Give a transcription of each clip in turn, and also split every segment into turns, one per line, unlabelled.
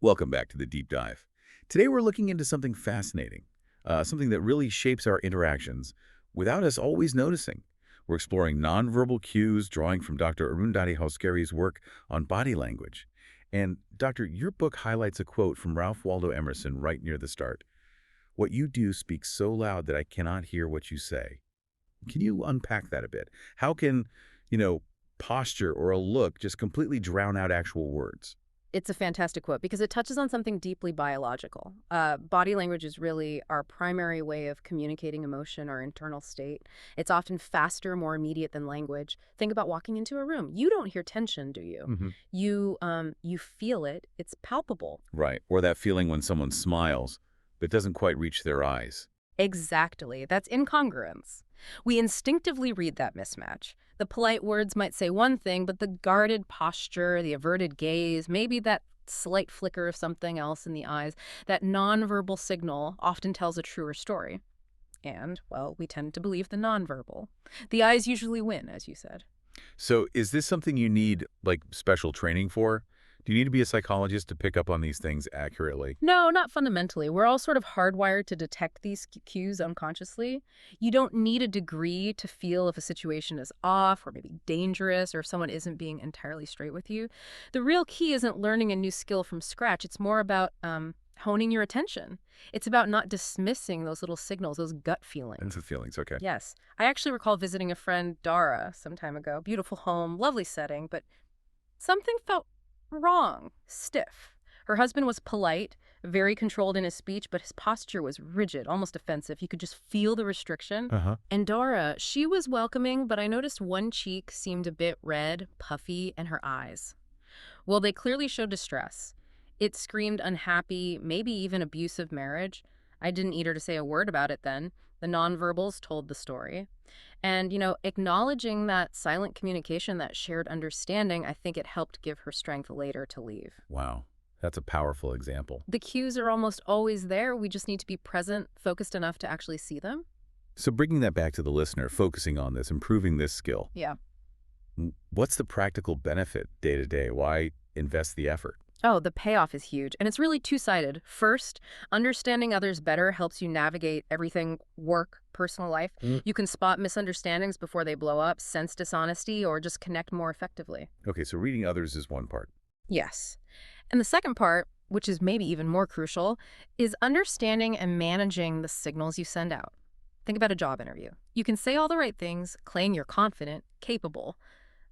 Welcome back to the Deep Dive. Today we're looking into something fascinating, something that really shapes our interactions without us always noticing. We're exploring nonverbal cues, drawing from Dr. Arundhati Hoskeri's work on body language. And, Doctor, your book highlights a quote from Ralph Waldo Emerson right near the start. "What you do speaks so loud that I cannot hear what you say." Can you unpack that a bit? How can, you know, posture or a look just completely drown out actual words?
It's a fantastic quote because it touches on something deeply biological. Body language is really our primary way of communicating emotion or internal state. It's often faster, more immediate than language. Think about walking into a room. You don't hear tension, do you?
Hmm.
You feel it. It's palpable.
Right. Or that feeling when someone smiles, but doesn't quite reach their eyes.
Exactly. That's incongruence. We instinctively read that mismatch. The polite words might say one thing, but the guarded posture, the averted gaze, maybe that slight flicker of something else in the eyes, that nonverbal signal often tells a truer story. And, well, we tend to believe the nonverbal. The eyes usually win, as you said.
So is this something you need, like, special training for? Do you need to be a psychologist to pick up on these things accurately?
No, not fundamentally. We're all sort of hardwired to detect these cues unconsciously. You don't need a degree to feel if a situation is off or maybe dangerous or if someone isn't being entirely straight with you. The real key isn't learning a new skill from scratch. It's more about honing your attention. It's about not dismissing those little signals, those gut
And
feelings.
the feelings, okay.
Yes. I actually recall visiting a friend, Dara, some time ago. Beautiful home, lovely setting, but something felt wrong, stiff. Her husband was polite, very controlled in his speech, but his posture was rigid, almost offensive. You could just feel the restriction.
Uh-huh.
And Dora, she was welcoming, but I noticed one cheek seemed a bit red, puffy, and her eyes. Well, they clearly showed distress. It screamed unhappy, maybe even abusive marriage. I didn't need her to say a word about it then. The nonverbals told the story. And, acknowledging that silent communication, that shared understanding, I think it helped give her strength later to leave.
Wow. That's a powerful example.
The cues are almost always there. We just need to be present, focused enough to actually see them.
So bringing that back to the listener, focusing on this, improving this skill,
Yeah.
what's the practical benefit day to day? Why invest the effort?
Oh, the payoff is huge. And it's really two-sided. First, understanding others better helps you navigate everything work, personal life.
Mm.
You can spot misunderstandings before they blow up, sense dishonesty, or just connect more effectively.
Okay, so reading others is one part.
Yes. And the second part, which is maybe even more crucial, is understanding and managing the signals you send out. Think about a job interview. You can say all the right things, claim you're confident, capable,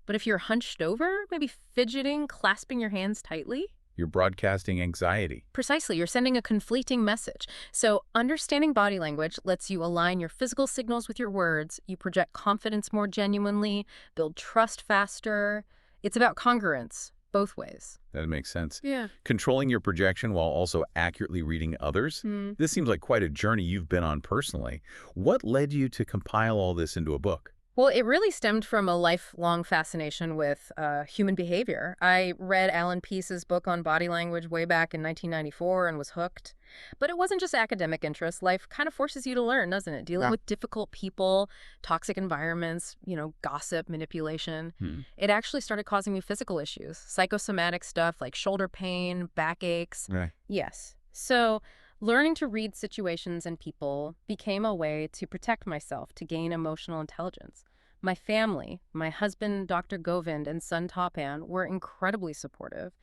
but if you're hunched over, maybe fidgeting, clasping your hands tightly,
You're broadcasting anxiety.
precisely, you're sending a conflicting message. So understanding body language lets you align your physical signals with your words. You project confidence more genuinely, build trust faster. It's about congruence, both ways.
That makes sense.
Yeah.
Controlling your projection while also accurately reading others? This seems like quite a journey you've been on personally. What led you to compile all this into a book?
Well, it really stemmed from a lifelong fascination with human behavior. I read Alan Peace's book on body language way back in 1994 and was hooked. But it wasn't just academic interest. Life kind of forces you to learn, doesn't it? Dealing
Yeah.
with difficult people, toxic environments, gossip, manipulation.
Hmm.
It actually started causing me physical issues, psychosomatic stuff like shoulder pain, backaches.
Right.
Yes. So learning to read situations and people became a way to protect myself, to gain emotional intelligence. My family, my husband, Dr. Govind, and son Tapan were incredibly supportive.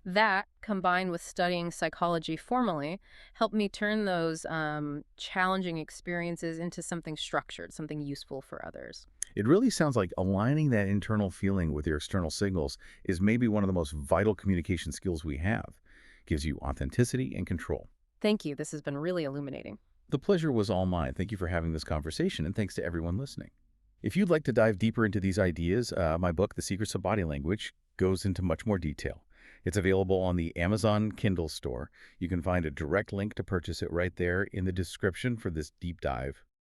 That, combined with studying psychology formally, helped me turn those challenging experiences into something structured, something useful for others.
It really sounds like aligning that internal feeling with your external signals is maybe one of the most vital communication skills we have. Gives you authenticity and control.
Thank you. This has been really illuminating.
The pleasure was all mine. Thank you for having this conversation, and thanks to everyone listening. If you'd like to dive deeper into these ideas, my book, The Secrets of Body Language, goes into much more detail. It's available on the Amazon Kindle store. You can find a direct link to purchase it right there in the description for this deep dive.